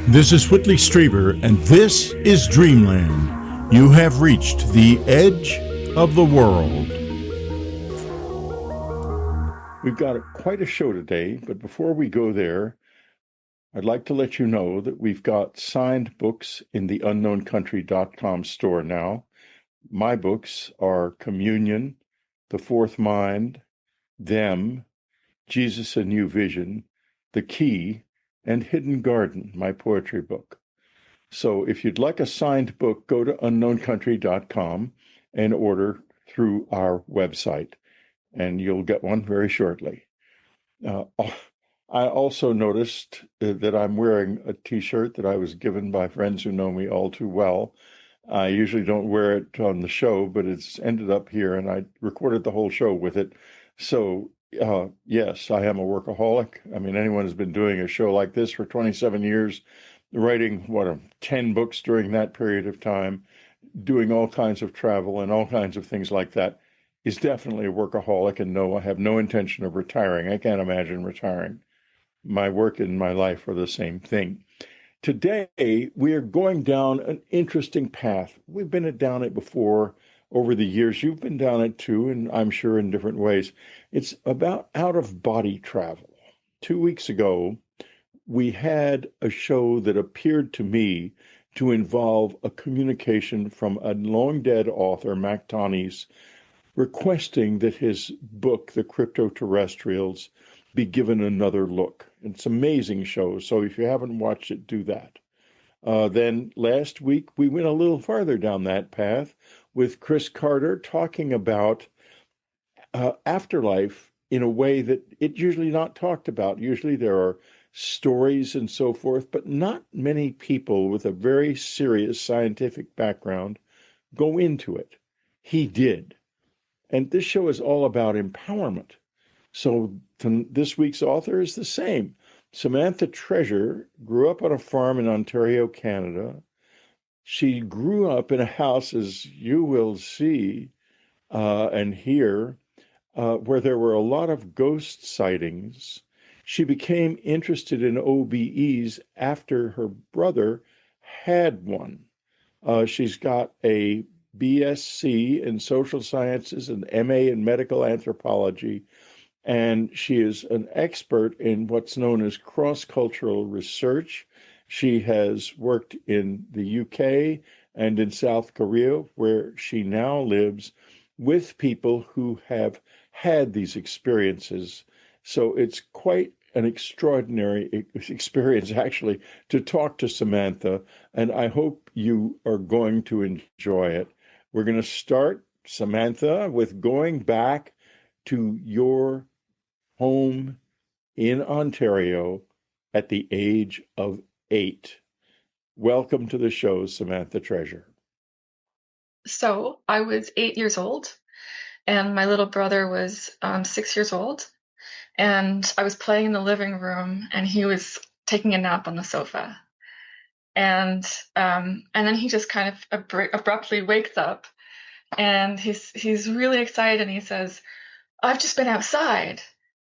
This is Whitley Strieber, and this is Dreamland. You have reached the edge of the world. We've got quite a show today, but before we go there, I'd like to let you know that we've got signed books in the unknowncountry.com store now. My books are Communion, The Fourth Mind, Them, Jesus, A New Vision, The Key, and Hidden Garden, my poetry book. So if you'd like a signed book, go to unknowncountry.com and order through our website, and you'll get one very shortly. I also noticed that I'm wearing a T-shirt that I was given by friends who know me all too well. I usually don't wear it on the show, but it's ended up here, and I recorded the whole show with it. So, yes, I am a workaholic. I mean, anyone who's been doing a show like this for 27 years, writing, 10 books during that period of time, doing all kinds of travel and all kinds of things like that, is definitely a workaholic. And no, I have no intention of retiring. I can't imagine retiring. My work and my life are the same thing. Today, we are going down an interesting path. We've been down it before over the years. You've been down it too, and I'm sure in different ways. It's about out-of-body travel. 2 weeks ago, we had a show that appeared to me to involve a communication from a long-dead author, Mac Tonnies, requesting that his book, The Crypto-Terrestrials, be given another look. It's an amazing show, so if you haven't watched it, do that. Then last week, we went a little farther down that path with Chris Carter talking about afterlife in a way that it's usually not talked about. Usually there are stories and so forth, but not many people with a very serious scientific background go into it. He did. And this show is all about empowerment. So this week's author is the same. Samantha Treasure grew up on a farm in Ontario, Canada. She grew up in a house, as you will see and hear, where there were a lot of ghost sightings. She became interested in OBEs after her brother had one. She's got a BSc in social sciences and MA in medical anthropology, and she is an expert in what's known as cross-cultural research. She has worked in the UK and in South Korea, where she now lives, with people who have had these experiences. So it's quite an extraordinary experience, actually, to talk to Samantha, and I hope you are going to enjoy it. We're going to start, Samantha, with going back to your home in Ontario at the age of 8. Welcome to the show, Samantha Treasure. So I was 8 years old, and my little brother was 6 years old, and I was playing in the living room, and he was taking a nap on the sofa, and then he just kind of abruptly wakes up, and he's really excited, and he says, "I've just been outside,"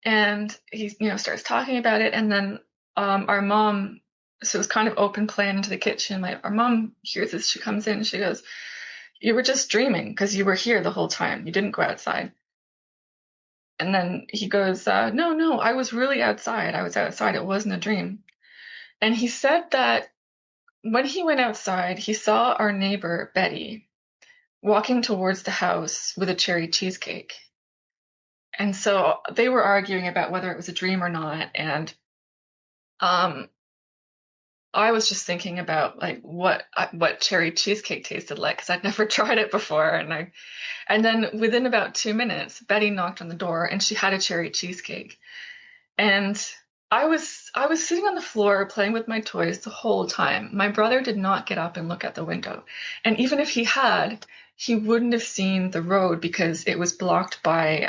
and he starts talking about it, and then our mom. So it was kind of open plan into the kitchen. Our mom hears this. She comes in. She goes, "You were just dreaming because you were here the whole time. You didn't go outside." And then he goes, "No, no, I was really outside. I was outside. It wasn't a dream." And he said that when he went outside, he saw our neighbor, Betty, walking towards the house with a cherry cheesecake. And so they were arguing about whether it was a dream or not. And um, I was just thinking about like what cherry cheesecake tasted like because I'd never tried it before, and then within about 2 minutes, Betty knocked on the door and she had a cherry cheesecake, and I was sitting on the floor playing with my toys the whole time. My brother did not get up and look out the window, and even if he had, he wouldn't have seen the road because it was blocked by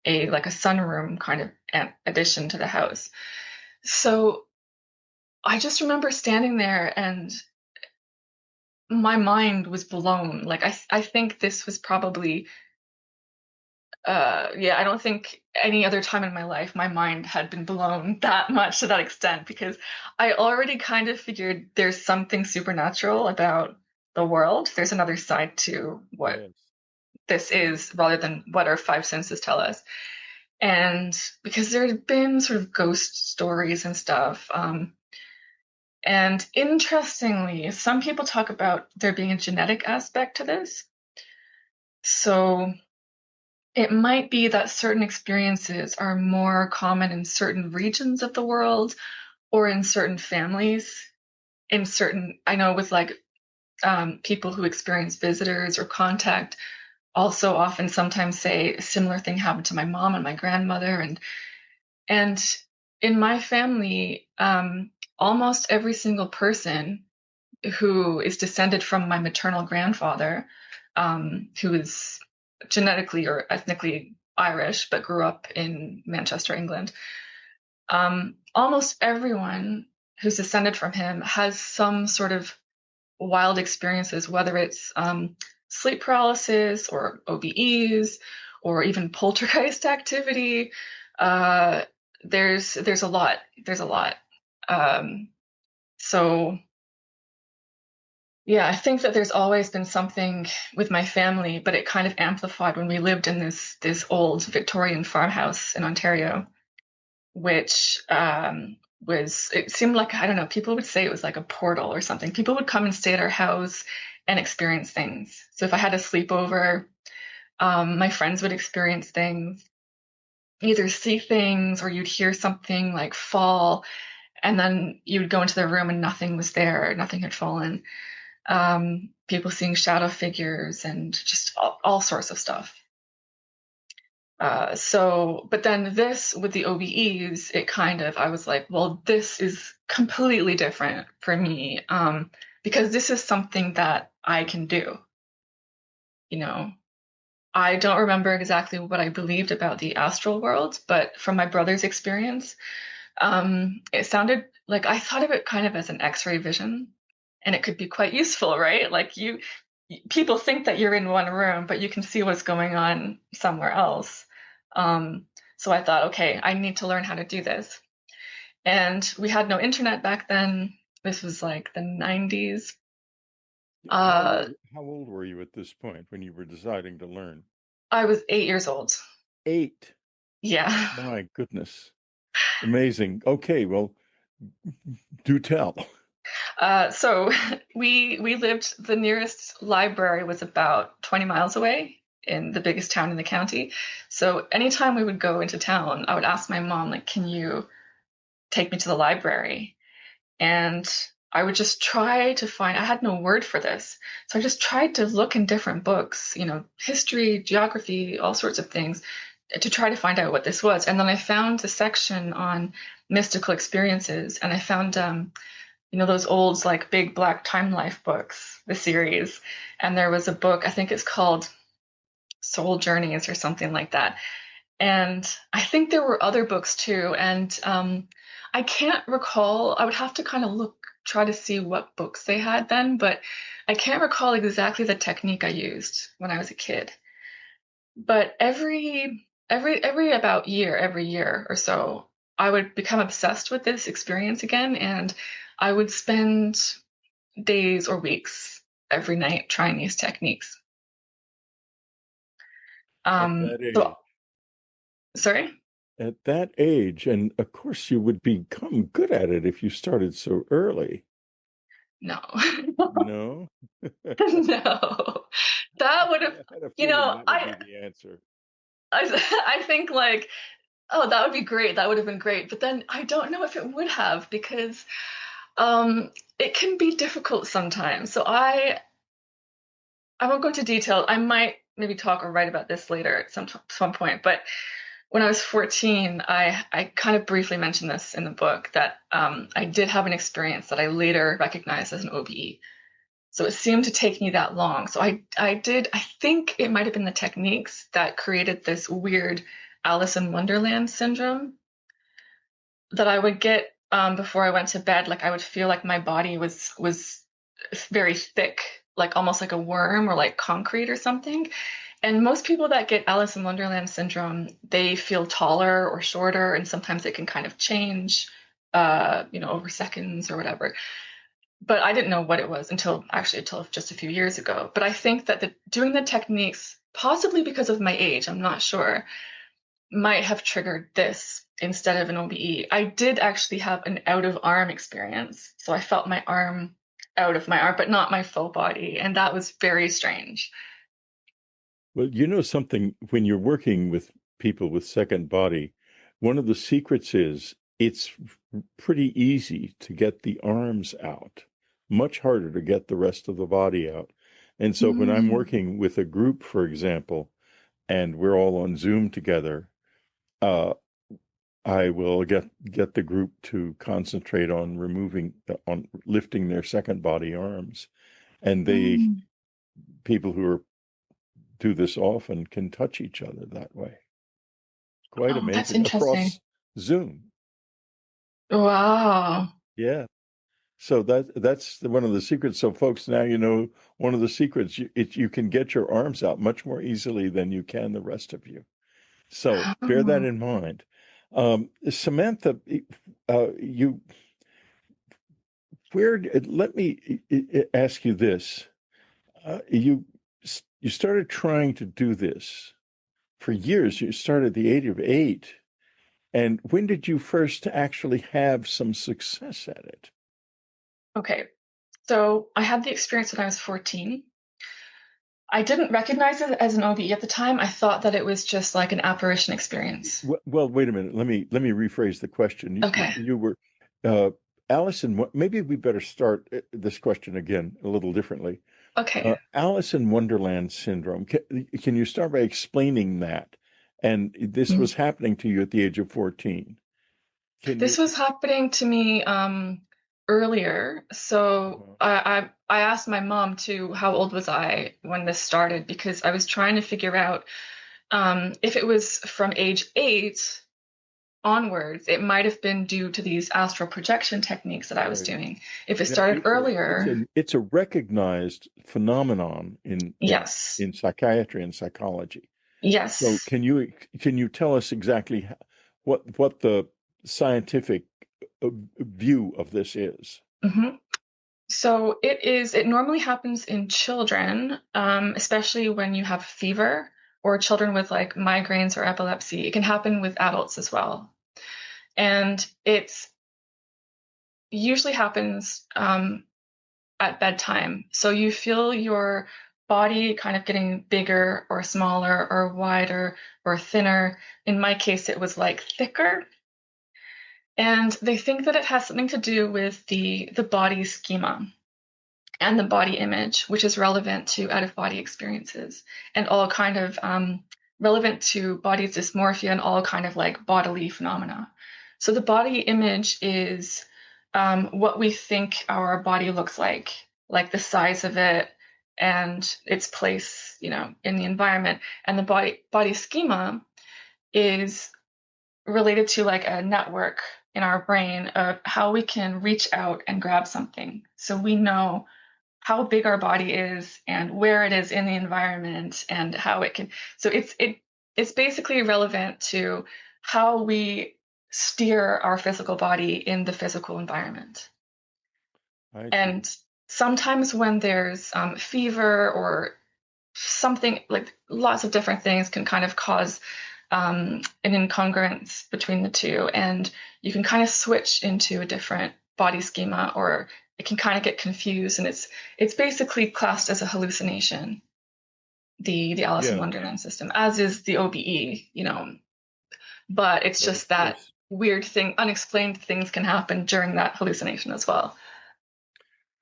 a sunroom kind of addition to the house. So I just remember standing there and my mind was blown. Like I think this was probably yeah, I don't think any other time in my life my mind had been blown that much to that extent, because I already kind of figured there's something supernatural about the world. There's another side to what Yes. this is rather than what our five senses tell us. And because there had been sort of ghost stories and stuff. And interestingly, some people talk about there being a genetic aspect to this. So it might be that certain experiences are more common in certain regions of the world or in certain families. In certain, I know with like people who experience visitors or contact also often sometimes say a similar thing happened to my mom and my grandmother. And in my family, almost every single person who is descended from my maternal grandfather, who is genetically or ethnically Irish but grew up in Manchester, England. Almost everyone who's descended from him has some sort of wild experiences, whether it's sleep paralysis or OBEs or even poltergeist activity. Uh, there's a lot. There's a lot. Um, so yeah, I think that there's always been something with my family, but it kind of amplified when we lived in this old Victorian farmhouse in Ontario, which was, it seemed like, I don't know, people would say it was like a portal or something. People would come and stay at our house and experience things. So if I had a sleepover, my friends would experience things, either see things or you'd hear something like fall, and then you'd go into the room and nothing was there, nothing had fallen. People seeing shadow figures and just all sorts of stuff. But then this with the OBEs, it kind of, I was like, well, this is completely different for me, because this is something that I can do. You know, I don't remember exactly what I believed about the astral world, but from my brother's experience, it sounded like I thought of it kind of as an X-ray vision, and it could be quite useful, right? Like people think that you're in one room, but you can see what's going on somewhere else. Um, so I thought, okay, I need to learn how to do this. And we had no internet back then. This was like the 90s. Uh, How old were you at this point when you were deciding to learn? I was 8 years old. 8. Yeah. My goodness. Amazing. Okay, well, do tell. So we lived, the nearest library was about 20 miles away in the biggest town in the county. So anytime we would go into town, I would ask my mom, like, can you take me to the library? And I would just try to find, I had no word for this. So I just tried to look in different books, history, geography, all sorts of things to try to find out what this was. And then I found the section on mystical experiences, and I found those old like big black Time Life books, the series. And there was a book, I think it's called Soul Journeys or something like that. And I think there were other books too. And I can't recall, I would have to kind of try to see what books they had then, but I can't recall exactly the technique I used when I was a kid. But every about every year or so, I would become obsessed with this experience again, and I would spend days or weeks every night trying these techniques. At that So, age. sorry? At that age, and of course you would become good at it if you started so early. No. No? I No. That would have, had a you feeling know, that would be the answer. I think like, oh, that would be great. That would have been great. But then I don't know if it would have, because it can be difficult sometimes. So I won't go into detail. I might maybe talk or write about this later at some point. But when I was 14, I kind of briefly mentioned this in the book that I did have an experience that I later recognized as an OBE. So it seemed to take me that long. So I think it might have been the techniques that created this weird Alice in Wonderland syndrome that I would get before I went to bed. Like I would feel like my body was very thick, like almost like a worm or like concrete or something. And most people that get Alice in Wonderland syndrome, they feel taller or shorter, and sometimes it can kind of change, over seconds or whatever. But I didn't know what it was until just a few years ago. But I think that doing the techniques, possibly because of my age, I'm not sure, might have triggered this instead of an OBE. I did actually have an out of arm experience. So I felt my arm out of my arm, but not my full body. And that was very strange. Well, you know something, when you're working with people with second body, one of the secrets is it's pretty easy to get the arms out, much harder to get the rest of the body out. And so when I'm Mm. working with a group, for example, and we're all on Zoom together, uh, I will get the group to concentrate on on lifting their second body arms. And Mm. people who do this often can touch each other that way. Quite Oh, that's amazing interesting. across Zoom. Wow. Yeah. So that's one of the secrets. So folks, now you know one of the secrets. You can get your arms out much more easily than you can the rest of you. So bear that Oh. in mind. Samantha, you where? Let me ask you this. You started trying to do this for years. You started at the age of 8. And when did you first actually have some success at it? Okay. So I had the experience when I was 14. I didn't recognize it as an OBE at the time. I thought that it was just like an apparition experience. Well, wait a minute. Let me rephrase the question. Okay. You were uh, Allison. Maybe we better start this question again a little differently. Okay. Alice in Wonderland syndrome. Can you start by explaining that? And this Mm. was happening to you at the age of 14. Can This you? was happening to me earlier. So Uh, I asked my mom too, how old was I when this started? Because I was trying to figure out if it was from age 8 onwards, it might have been due to these astral projection techniques that I was right. doing. If it Now, started earlier, it's a recognized phenomenon yes, in psychiatry and psychology. So yes. can you tell us exactly what the scientific view of this is? hmm So it normally happens in children, especially when you have fever or children with like migraines or epilepsy. It can happen with adults as well. And it's usually happens at bedtime. So you feel your body kind of getting bigger or smaller or wider or thinner. In my case, it was like thicker. And they think that it has something to do with the body schema and the body image, which is relevant to out of body experiences and all kind of relevant to body dysmorphia and all kind of like bodily phenomena. So the body image is what we think our body looks like the size of it and its place, in the environment. And the body schema is related to like a network in our brain of how we can reach out and grab something. So we know how big our body is and where it is in the environment and how it can. So it's basically relevant to how we steer our physical body in the physical environment. I see. And sometimes when there's fever or something, like lots of different things can kind of cause an incongruence between the two, and you can kind of switch into a different body schema, or it can kind of get confused, and it's basically classed as a hallucination. The Alice in Yeah, Wonderland system, as is the OBE, but it's but of just that course, weird thing, unexplained things can happen during that hallucination as well.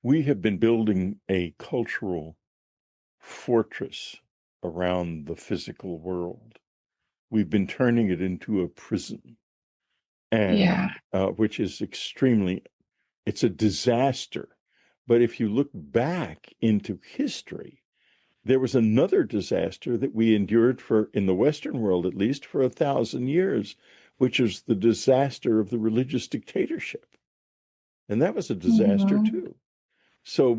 we have been building a cultural fortress around the physical world. We've been turning it into a prison, and Yeah. which is it's a disaster. But if you look back into history, there was another disaster that we endured in the Western world, at least for 1,000 years, which is the disaster of the religious dictatorship. And that was a disaster Mhm. too. So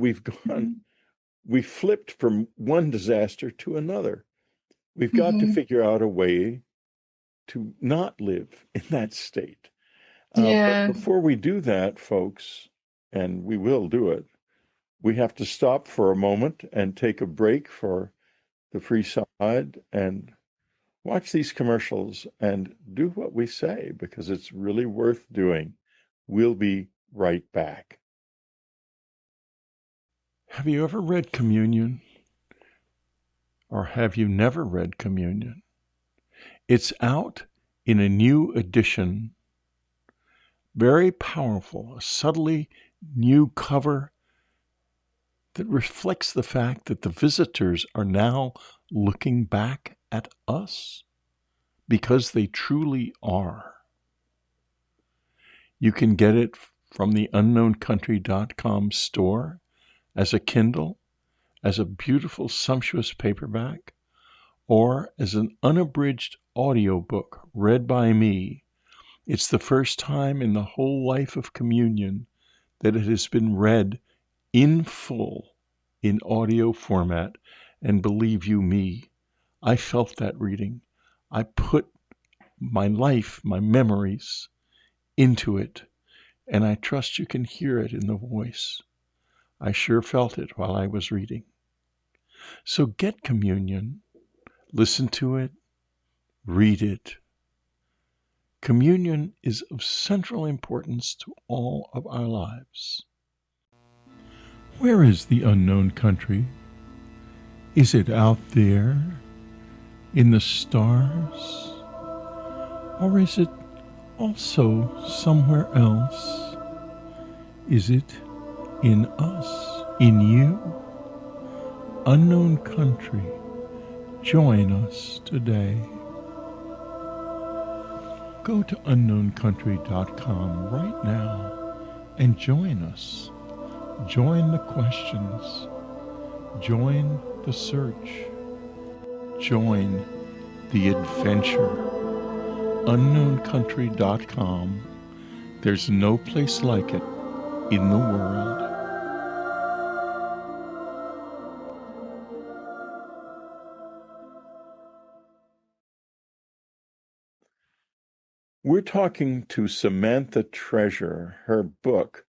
we flipped from one disaster to another. We've got to Hmm. figure out a way to not live in that state. But Yeah. before we do that, folks, and we will do it, we have to stop for a moment and take a break for the free side and watch these commercials and do what we say because it's really worth doing. We'll be right back. Have you ever read Communion? Or have you never read Communion? It's out in a new edition, very powerful, a subtly new cover that reflects the fact that the visitors are now looking back at us because they truly are. You can get it from the unknowncountry.com store as a Kindle, as a beautiful, sumptuous paperback, or as an unabridged audiobook read by me. It's the first time in the whole life of Communion that it has been read in full in audio format, and believe you me, I felt that reading. I put my life, my memories into it, and I trust you can hear it in the voice. I sure felt it while I was reading. So get Communion, listen to it, read it. Communion is of central importance to all of our lives. Where is the unknown country? Is it out there in the stars? Or is it also somewhere else? Is it in us, in you? Unknown country, join us today. Go to unknowncountry.com right now and join us. Join the questions. Join the search. Join the adventure. Unknowncountry.com. There's no place like it in the world. We're talking to Samantha Treasure. Her book,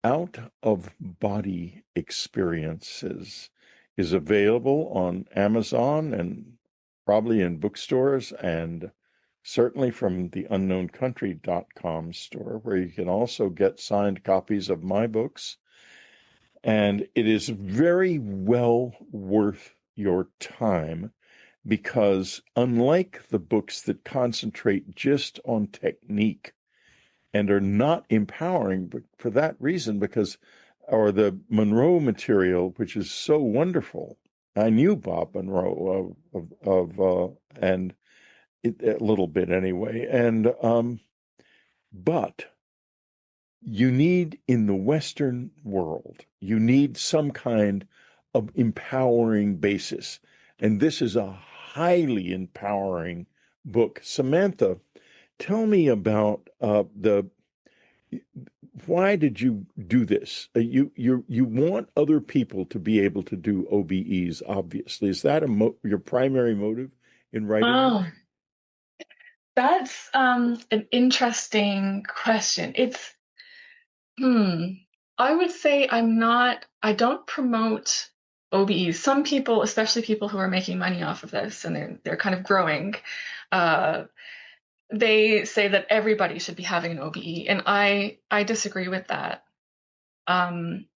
Out of Body Experiences, is available on Amazon and probably in bookstores, and certainly from the unknowncountry.com store, where you can also get signed copies of my books. And it is very well worth your time because, unlike the books that concentrate just on technique and are not empowering, but for that reason, because, or the Monroe material, which is so wonderful. I knew Bob Monroe and a little bit anyway, and but you need, in the Western world, you need some kind of empowering basis. And this is a highly empowering book. Samantha, tell me about why did you do this? You want other people to be able to do OBEs, obviously. Is that your primary motive in writing this? Oh, that's an interesting question. It's hmm. I would say I don't promote OBEs. Some people, especially people who are making money off of this and they're kind of growing, uh, they say that everybody should be having an OBE, and I disagree with that. Um,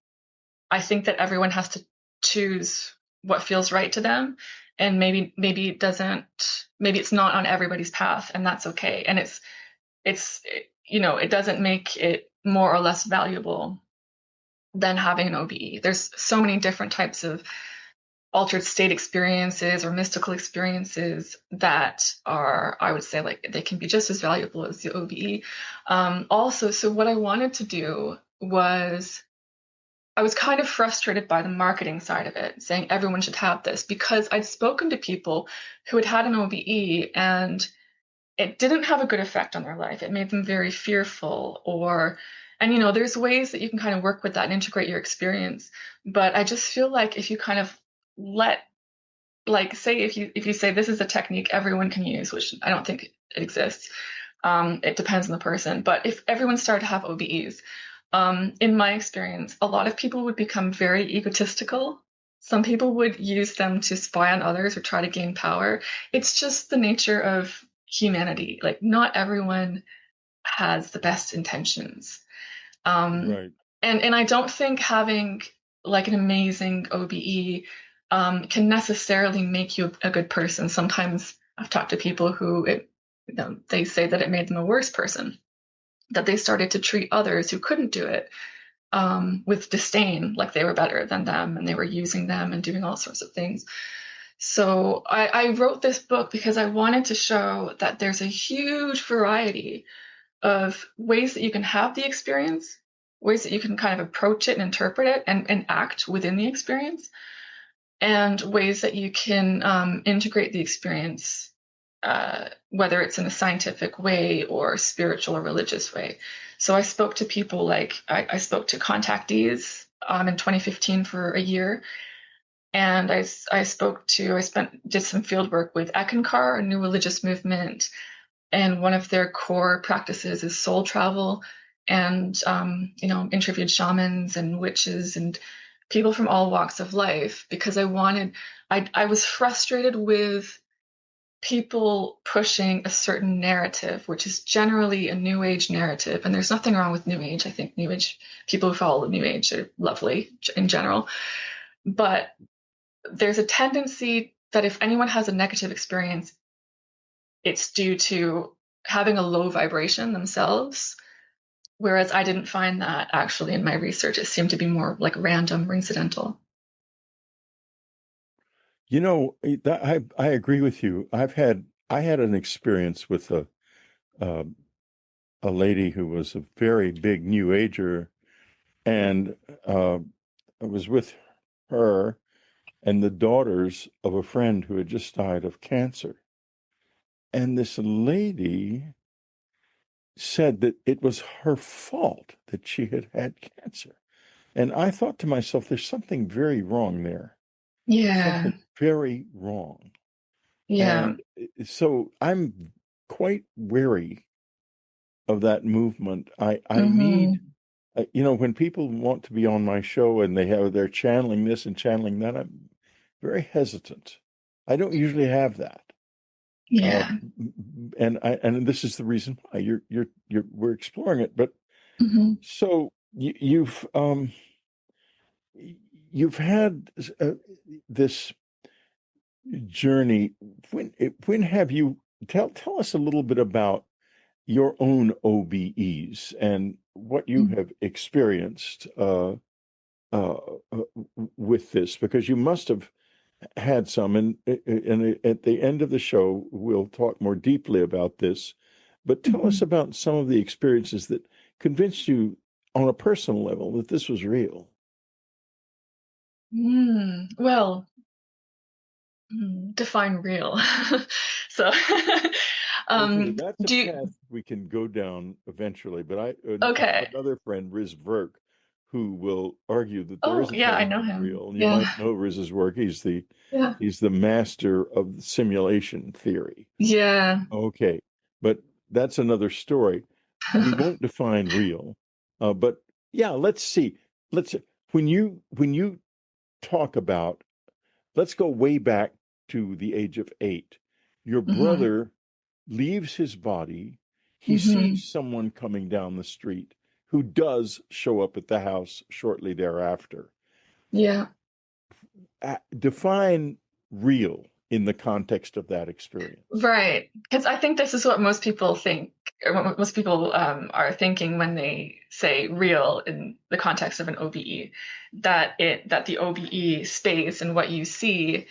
I think that everyone has to choose what feels right to them, and maybe it doesn't, maybe it's not on everybody's path, and that's okay. And it's it doesn't make it more or less valuable than having an OBE. There's so many different types of altered state experiences or mystical experiences that are, I would say, like they can be just as valuable as the OBE. Also, so what I wanted to do was I was kind of frustrated by the marketing side of it, saying everyone should have this because I'd spoken to people who had had an OBE and it didn't have a good effect on their life. It made them very fearful and there's ways that you can kind of work with that and integrate your experience. But I just feel like if you kind of let like say if you say this is a technique everyone can use, which I don't think it exists. It depends on the person. But if everyone started to have OBEs, in my experience, a lot of people would become very egotistical. Some people would use them to spy on others or try to gain power. It's just the nature of humanity. Like, not everyone has the best intentions. Um, Right. and I don't think having like an amazing OBE can necessarily make you a good person. Sometimes I've talked to people who they say that it made them a worse person, that they started to treat others who couldn't do it with disdain, like they were better than them and they were using them and doing all sorts of things. So I wrote this book because I wanted to show that there's a huge variety of ways that you can have the experience, ways that you can kind of approach it and interpret it and act within the experience, and ways that you can integrate the experience, whether it's in a scientific way or spiritual or religious way. So I spoke to people like I spoke to contactees in 2015 for a year. And did some field work with Ekankar, a new religious movement, and one of their core practices is soul travel. And interviewed shamans and witches and people from all walks of life because I was frustrated with people pushing a certain narrative, which is generally a new age narrative. And there's nothing wrong with new age. I think new age people who follow new age are lovely in general, but there's a tendency that if anyone has a negative experience, it's due to having a low vibration themselves. Whereas I didn't find that actually in my research. It seemed to be more like random or incidental. I agree with you. I had an experience with uh, a lady who was a very big New Ager, and I was with her and the daughters of a friend who had just died of cancer. And this lady said that it was her fault that she had had cancer. And I thought to myself, there's something very wrong there, Yeah. something very wrong. Yeah. And so I'm quite wary of that movement. I need, Hmm. when people want to be on my show and they're channeling this and channeling that, I'm very hesitant. I don't usually have that. Uh, Yeah. and this is the reason why we're exploring it. But Hmm. so you've had this journey. When have you tell us a little bit about your own OBEs and what you have experienced uh, uh, with this, because you must have had some, and at the end of the show, we'll talk more deeply about this. But tell us Hmm. about some of the experiences that convinced you on a personal level that this was real. Well, define real. So, Okay, that's a do you, path we can go down eventually. But I have okay. another friend, Riz Verk, who will argue that there Oh, isn't yeah, I know anything him. real. And you might Yeah. know Riz's work. Yeah. He's the master of simulation theory. Yeah. Okay, but that's another story. We won't define real, but yeah, let's see. Let's when you talk about, let's go way back to the age of 8. Your Hmm. brother leaves his body. He Hmm. sees someone coming down the street who does show up at the house shortly thereafter. Yeah. Define real in the context of that experience. Right. Because I think this is what most people think, or what most people are thinking when they say real in the context of an OBE, that the OBE space and what you see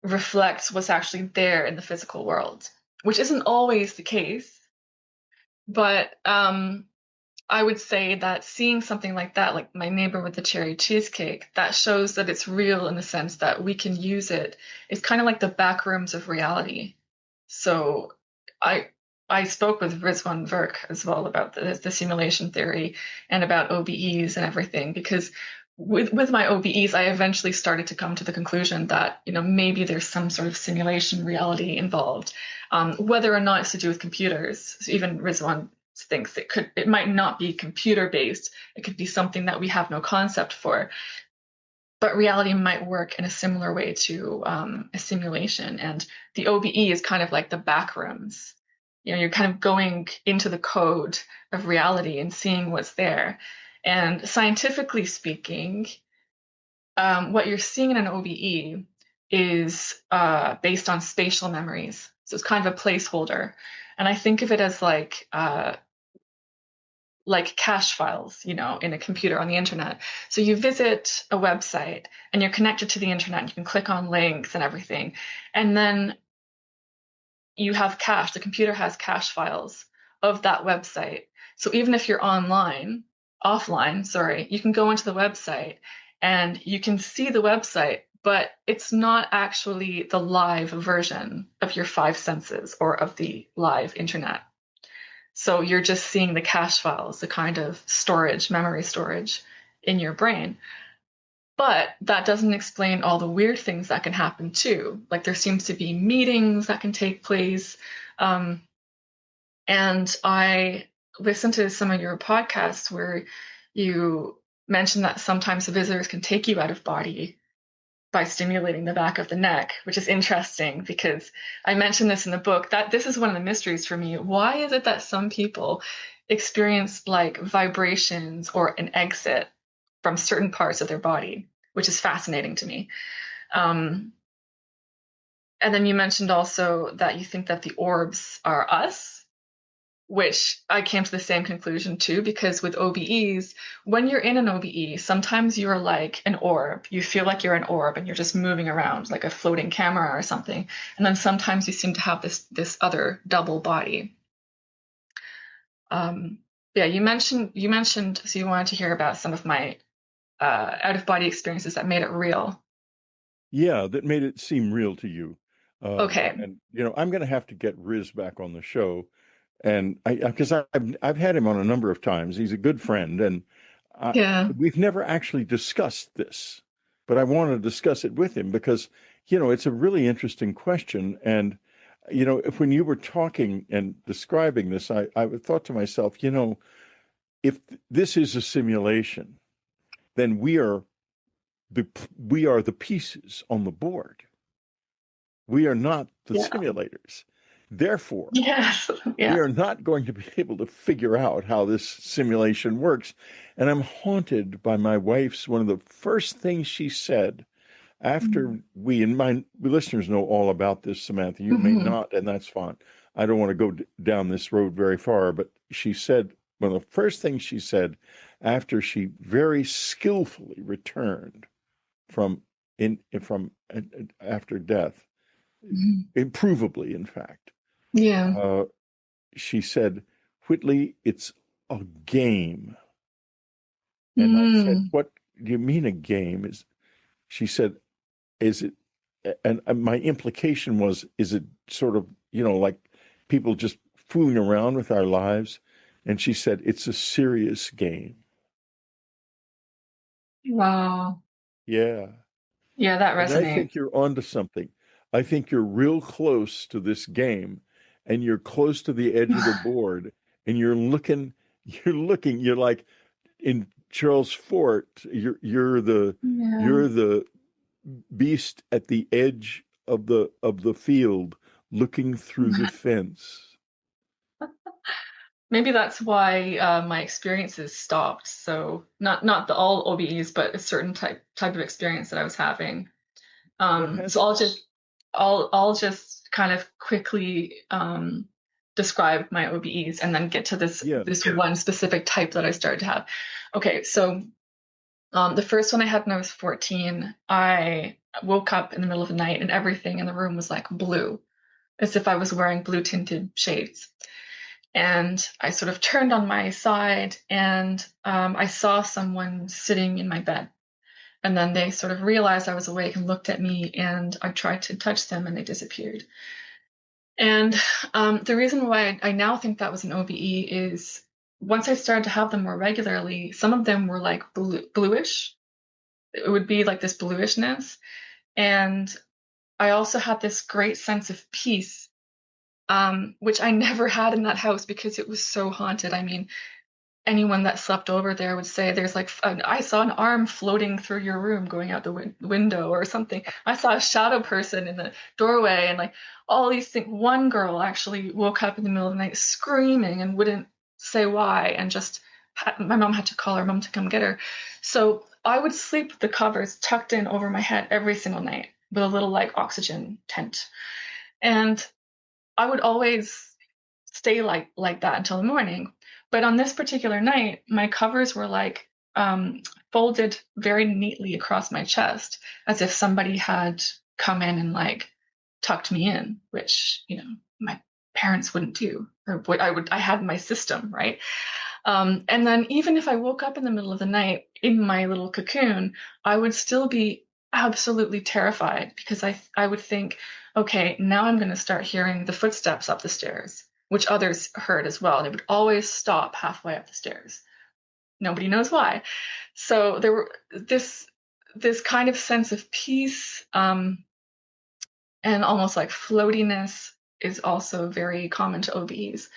reflects what's actually there in the physical world, which isn't always the case. But I would say that seeing something like that, like my neighbor with the cherry cheesecake, that shows that it's real in the sense that we can use it. It's kind of like the back rooms of reality. So I I spoke with Rizwan Virk as well about the simulation theory and about OBEs and everything because with my OBEs, I eventually started to come to the conclusion that, maybe there's some sort of simulation reality involved. Whether or not it's to do with computers, so even Rizwan thinks it might not be computer based. It could be something that we have no concept for. But reality might work in a similar way to a simulation. And the OBE is kind of like the back rooms. You're kind of going into the code of reality and seeing what's there. And scientifically speaking, what you're seeing in an OBE is based on spatial memories. So it's kind of a placeholder. And I think of it as like cache files, in a computer on the internet. So you visit a website and you're connected to the internet and you can click on links and everything. And then you have cache, the computer has cache files of that website. So even if you're offline, sorry, you can go into the website and you can see the website, but it's not actually the live version of your five senses or of the live internet. So you're just seeing the cache files, the kind of storage, memory storage in your brain. But that doesn't explain all the weird things that can happen too. Like there seems to be meetings that can take place. And I listened to some of your podcasts where you mentioned that sometimes the visitors can take you out of body by stimulating the back of the neck, which is interesting because I mentioned this in the book, that this is one of the mysteries for me. Why is it that some people experience like vibrations or an exit from certain parts of their body, which is fascinating to me. And then you mentioned also that you think that the orbs are us, which I came to the same conclusion too, because with OBEs, when you're in an OBE, sometimes you're like an orb. You feel like you're an orb and you're just moving around like a floating camera or something. And then sometimes you seem to have this other double body. Yeah, you mentioned so you wanted to hear about some of my out of body experiences that made it real. Yeah, that made it seem real to you. Okay. And I'm going to have to get Riz back on the show, and because I've had him on a number of times. He's a good friend, and I, Yeah. we've never actually discussed this, but I want to discuss it with him because it's a really interesting question. And if when you were talking and describing this, I thought to myself, if this is a simulation, then we are the pieces on the board. We are not the Yeah. simulators. Therefore, Yes. we Yeah. are not going to be able to figure out how this simulation works. And I'm haunted by my wife's one of the first things she said after and my listeners know all about this, Samantha. You may Mm-hmm. not, and that's fine. I don't want to go down this road very far, but she said one of the first things she said after she very skillfully returned from after death, Hmm. improvably, in fact. Yeah. Uh, she said, "Whitley, it's a game." And I said, Mm. "What do you mean a game?" She said, "Is it?" And my implication was, "Is it sort of, like people just fooling around with our lives?" And she said, "It's a serious game." Wow. Yeah. Yeah, that And I resonates. think you're onto something. I think you're real close to this game, and you're close to the edge of the board, and you're like in Charles Fort, Yeah. you're the beast at the edge of the field looking through the fence. Maybe that's why my experiences stopped. So not the all OBEs, but a certain type of experience that I was having. What So has I'll just kind of quickly describe my OBEs and then get to Yeah, this one specific type that I started to have. Okay, so the first one I had when I was 14, I woke up in the middle of the night and everything in the room was like blue, as if I was wearing blue tinted shades. And I sort of turned on my side and I saw someone sitting in my bed. And then they sort of realized I was awake and looked at me, and I tried to touch them and they disappeared. And the reason why I now think that was an OBE is once I started to have them more regularly, some of them were like bluish. it would be like this bluishness. And I also had this great sense of peace, which I never had in that house because it was so haunted. I mean, anyone that slept over there would say there's like I saw an arm floating through your room going out the window or something. I saw a shadow person in the doorway, and like all these things. One girl actually woke up in the middle of the night screaming and wouldn't say why, and just my mom had to call her mom to come get her. So I would sleep with the covers tucked in over my head every single night with a little like oxygen tent, and I would always stay like that until the morning. But on this particular night, my covers were like folded very neatly across my chest, as if somebody had come in and like tucked me in, which my parents wouldn't do, or what I had in my system, right? And then even if I woke up in the middle of the night in my little cocoon, I would still be absolutely terrified because I would think, okay, now I'm going to start hearing the footsteps up the stairs, which others heard as well. They would always stop halfway up the stairs. Nobody knows why. So there were this kind of sense of peace, and almost like floatiness is also very common to OBs.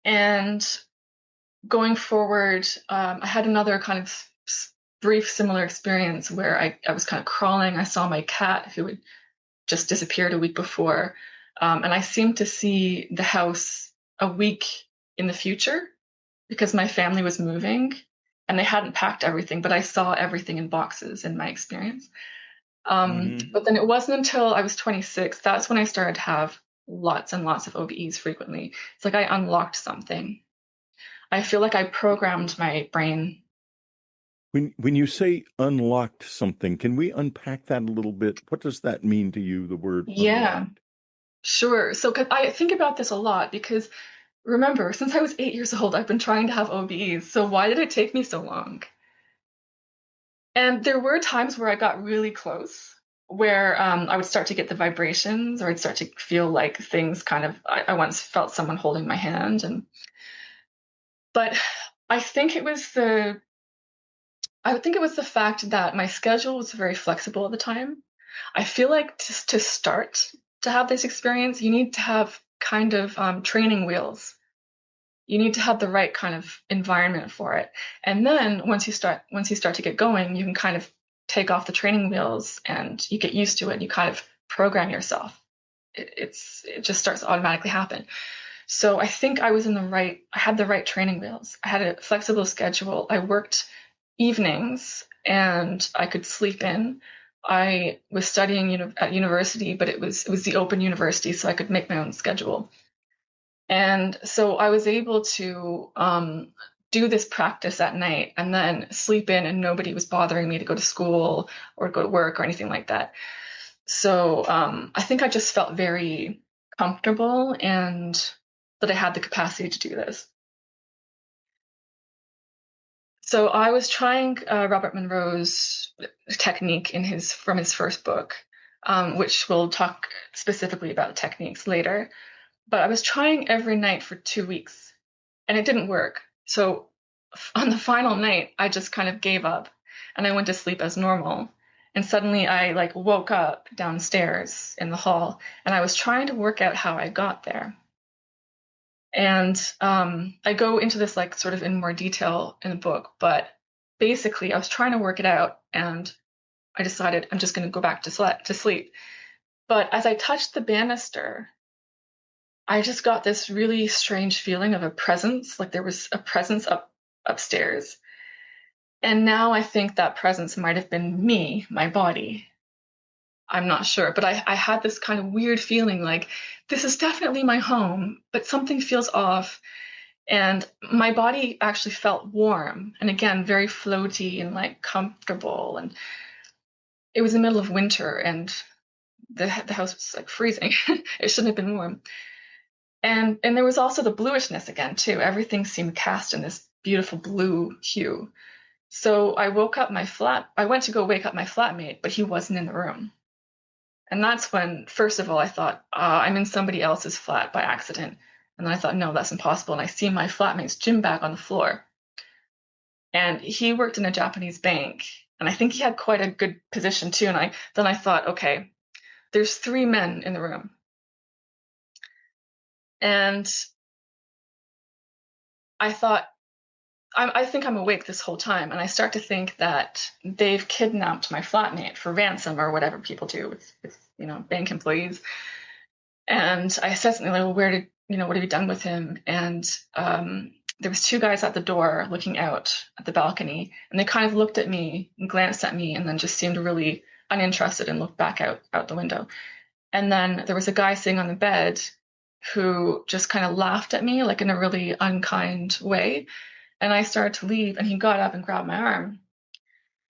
And going forward, I had another kind of brief similar experience where I was kind of crawling. I saw my cat who had just disappeared a week before. And I seemed to see the house a week in the future because my family was moving and they hadn't packed everything, but I saw everything in boxes in my experience. But then it wasn't until I was 26, that's when I started to have lots and lots of OBEs frequently. It's like I unlocked something. I feel like I programmed my brain. When you say unlocked something, can we unpack that a little bit? What does that mean to you, the word Yeah, unlocked? sure. So 'cause I think about this a lot because remember, since I was 8 years old, I've been trying to have OBEs. So why did it take me so long? And there were times where I got really close, where I would start to get the vibrations, or I'd start to feel like things kind of. I once felt someone holding my hand, but I think it was the. I think it was the fact that my schedule was very flexible at the time. I feel like to start to have this experience, you need to have kind of training wheels. You need to have the right kind of environment for it. And then once you start to get going, you can kind of take off the training wheels and you get used to it. And you kind of program yourself. It just starts to automatically happen. So I think I had the right training wheels. I had a flexible schedule. I worked evenings and I could sleep in. I was studying at university, but it was the open university, so I could make my own schedule. And so I was able to do this practice at night and then sleep in, and nobody was bothering me to go to school or go to work or anything like that. So I think I just felt very comfortable and that I had the capacity to do this. So I was trying Robert Monroe's technique from his first book, which we'll talk specifically about techniques later. But I was trying every night for 2 weeks, and it didn't work. So on the final night, I just kind of gave up, and I went to sleep as normal. And suddenly, I like woke up downstairs in the hall, and I was trying to work out how I got there. And I go into this like sort of in more detail in the book, but basically I was trying to work it out, and I decided I'm just going to go back to sleep. But as I touched the banister, I just got this really strange feeling of a presence, like there was a presence upstairs. And now I think that presence might have been me, my body. I'm not sure, but I had this kind of weird feeling like this is definitely my home, but something feels off. And my body actually felt warm and again, very floaty and like comfortable. And it was the middle of winter and the house was like freezing. It shouldn't have been warm. And there was also the bluishness again, too. Everything seemed cast in this beautiful blue hue. So I went to go wake up my flatmate, but he wasn't in the room. And that's when, first of all, I thought, I'm in somebody else's flat by accident. And then I thought, no, that's impossible. And I see my flatmate's gym bag on the floor. And he worked in a Japanese bank. And I think he had quite a good position too. And I thought, okay, there's three men in the room. And I thought, I think I'm awake this whole time. And I start to think that they've kidnapped my flatmate for ransom or whatever people do with bank employees. And I said something like, well, what have you done with him? And there was two guys at the door looking out at the balcony, and they kind of looked at me and glanced at me and then just seemed really uninterested and looked back out the window. And then there was a guy sitting on the bed who just kind of laughed at me, like in a really unkind way. And I started to leave, and he got up and grabbed my arm.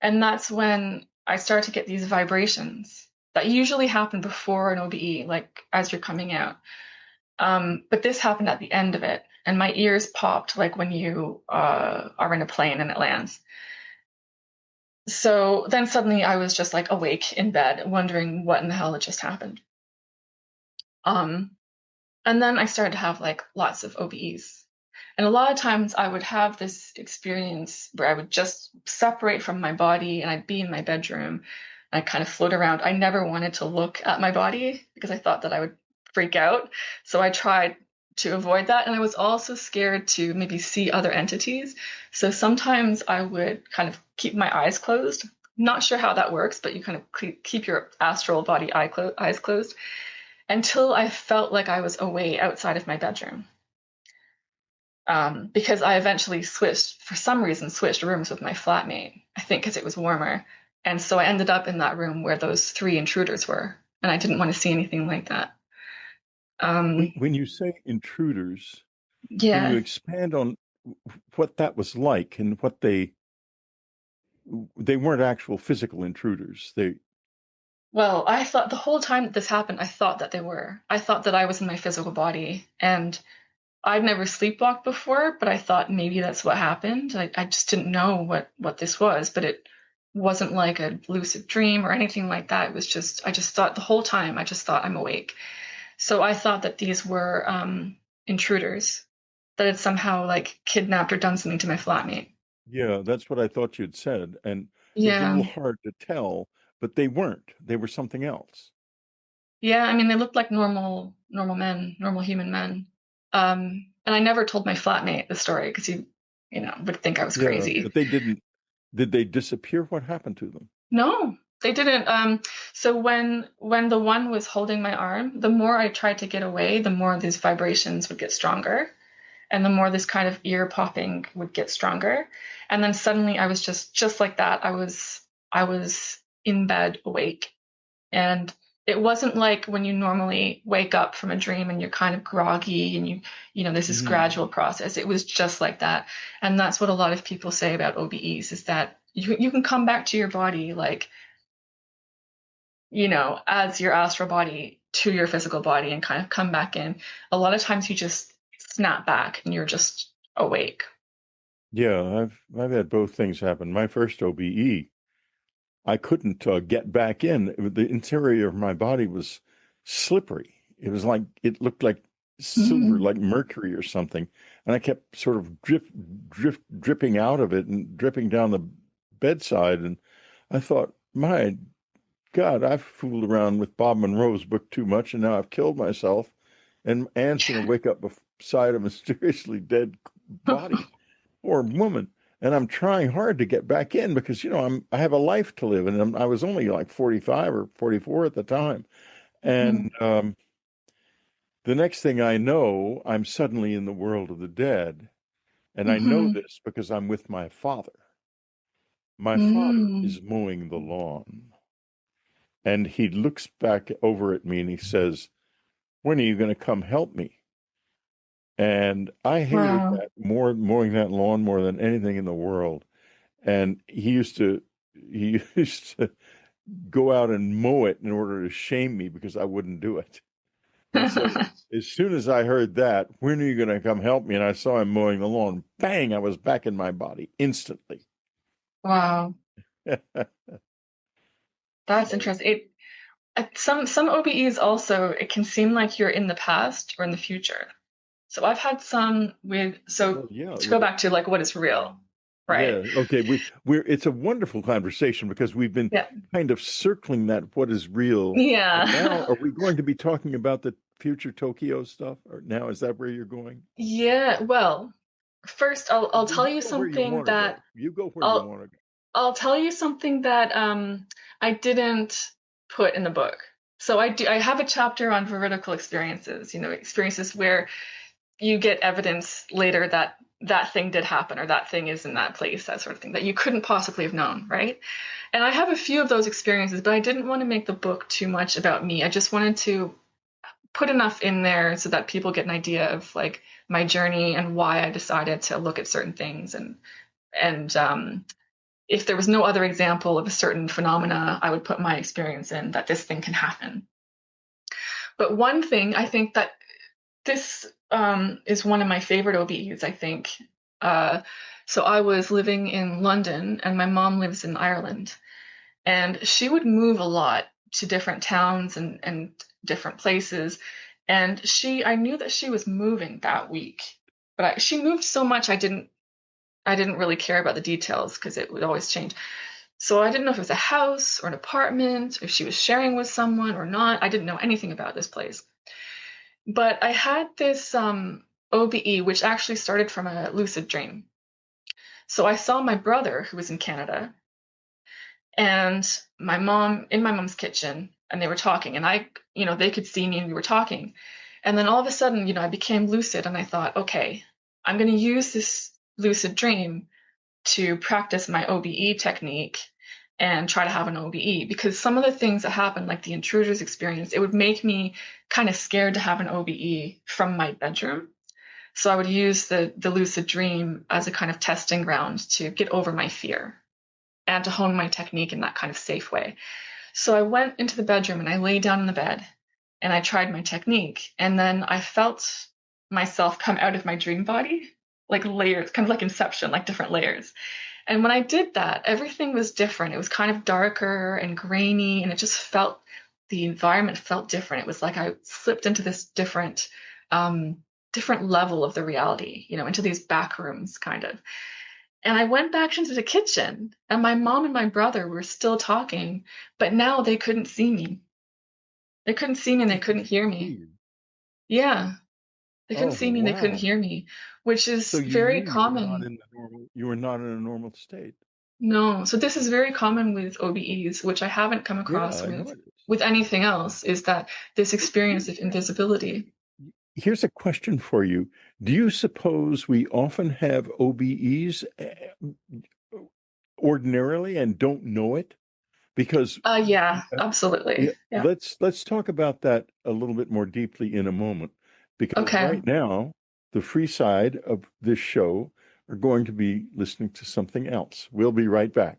And that's when I started to get these vibrations that usually happen before an OBE, like as you're coming out. But this happened at the end of it, and my ears popped like when you are in a plane and it lands. So then suddenly I was just like awake in bed, wondering what in the hell had just happened. Um, and then I started to have like lots of OBEs. And a lot of times I would have this experience where I would just separate from my body and I'd be in my bedroom. I kind of float around. I never wanted to look at my body because I thought that I would freak out. So I tried to avoid that. And I was also scared to maybe see other entities. So sometimes I would kind of keep my eyes closed. Not sure how that works, but you kind of keep your astral body eyes closed until I felt like I was away outside of my bedroom. Because I eventually for some reason, switched rooms with my flatmate. I think because it was warmer. And so I ended up in that room where those three intruders were. And I didn't want to see anything like that. When you say intruders, can you Yeah. expand on what that was like and what they weren't actual physical intruders. They Well, I thought the whole time that this happened, I thought that they were. I thought that I was in my physical body. And I'd never sleepwalked before, but I thought maybe that's what happened. I just didn't know what this was, but it wasn't like a lucid dream or anything like that. It was just, I just thought the whole time, I just thought I'm awake. So I thought that these were intruders that had somehow like kidnapped or done something to my flatmate. Yeah, that's what I thought you'd said, and it was a Yeah. little hard to tell, but they weren't. They were something else. Yeah, I mean, they looked like normal men, normal human men. And I never told my flatmate the story because he would think I was Yeah, crazy. but they didn't. Did they disappear? What happened to them? No, they didn't. So when the one was holding my arm, the more I tried to get away, the more these vibrations would get stronger, and the more this kind of ear popping would get stronger. And then suddenly I was just like that. I was in bed awake. And it wasn't like when you normally wake up from a dream and you're kind of groggy and this is Hmm. gradual process. It was just like that. And that's what a lot of people say about OBEs is that you can come back to your body like, as your astral body to your physical body and kind of come back in. A lot of times you just snap back and you're just awake. Yeah, I've had both things happen. My first OBE, I couldn't get back in. The interior of my body was slippery. It was like it looked like silver, Mm. like mercury or something, and I kept sort of dripping out of it and dripping down the bedside. And I thought, my God, I've fooled around with Bob Monroe's book too much, and now I've killed myself. And Anne's going to wake up beside a mysteriously dead body or woman. And I'm trying hard to get back in because I have a life to live, and I was only like 45 or 44 at the time. Mhm. And the next thing I know, I'm suddenly in the world of the dead, and I know Mhm. this because I'm with my father. My father Mm. is mowing the lawn, and he looks back over at me and he says, "When are you going to come help me?" And I hated Wow. that more, mowing that lawn more than anything in the world. And he used to go out and mow it in order to shame me because I wouldn't do it. And so as soon as I heard that, when are you going to come help me? And I saw him mowing the lawn, bang, I was back in my body instantly. Wow. That's So, interesting. Some OBEs also, it can seem like you're in the past or in the future. So I've had some with, so well, yeah, to go back to like what is real. right? Yeah. Okay. We're it's a wonderful conversation because we've been Yeah. kind of circling that what is real. And now Yeah. are we going to be talking about the future Tokyo stuff? Or now is that where you're going? Yeah. Well, first I'll Well, tell you you go where you something want to that go. You go where you I'll want to go. I'll tell you something that I didn't put in the book. So I have a chapter on veridical experiences, experiences where you get evidence later that that thing did happen or that thing is in that place, that sort of thing that you couldn't possibly have known, right? And I have a few of those experiences, but I didn't want to make the book too much about me. I just wanted to put enough in there so that people get an idea of like my journey and why I decided to look at certain things and if there was no other example of a certain phenomena, I would put my experience in that this thing can happen. But one thing I think that this is one of my favorite OBEs, I think. Uh, so I was living in London and my mom lives in Ireland. And she would move a lot to different towns and different places. And I knew that she was moving that week, but she moved so much I didn't really care about the details because it would always change. So I didn't know if it was a house or an apartment, if she was sharing with someone or not. I didn't know anything about this place. But I had this OBE, which actually started from a lucid dream. So I saw my brother, who was in Canada, and my mom in my mom's kitchen, and they were talking, and they could see me and we were talking. And then all of a sudden, I became lucid, and I thought, okay, I'm going to use this lucid dream to practice my OBE technique and try to have an OBE because some of the things that happened, like the intruders experience, it would make me kind of scared to have an OBE from my bedroom. So I would use the lucid dream as a kind of testing ground to get over my fear and to hone my technique in that kind of safe way. So I went into the bedroom and I lay down in the bed and I tried my technique. And then I felt myself come out of my dream body, like layers, kind of like Inception, like different layers. And when I did that, everything was different. It was kind of darker and grainy, and the environment felt different. It was like I slipped into this different level of the reality, into these back rooms kind of. And I went back into the kitchen, and my mom and my brother were still talking, but now they couldn't see me. They couldn't see me and they That's couldn't hear me. weird. Yeah, they couldn't Oh, see me and they couldn't wow. hear me, which So is you very knew you were not common. in the normal, you were not in a normal state. No, so this is very common with OBEs, which I haven't come Yeah, across I know with it is. with anything else, is that this Well, experience of invisibility. here's a question for you. Do you suppose we often have OBEs ordinarily and don't know it? Because Yeah, uh, absolutely. yeah, Yeah. let's talk about that a little bit more deeply in a moment. Because Okay. right now, the free side of this show are going to be listening to something else. We'll be right back.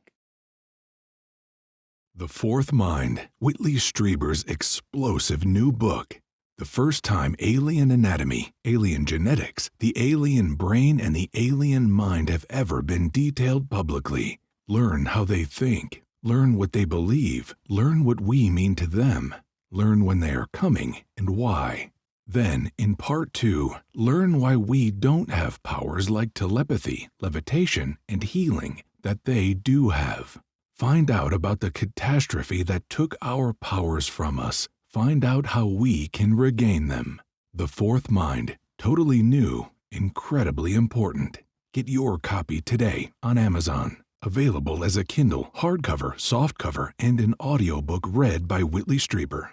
The Fourth Mind, Whitley Strieber's explosive new book. The first time alien anatomy, alien genetics, the alien brain, and the alien mind have ever been detailed publicly. Learn how they think. Learn what they believe. Learn what we mean to them. Learn when they are coming and why. Then, in Part 2, learn why we don't have powers like telepathy, levitation, and healing that they do have. Find out about the catastrophe that took our powers from us. Find out how we can regain them. The Fourth Mind, totally new, incredibly important. Get your copy today on Amazon. Available as a Kindle, hardcover, softcover, and an audiobook read by Whitley Strieber.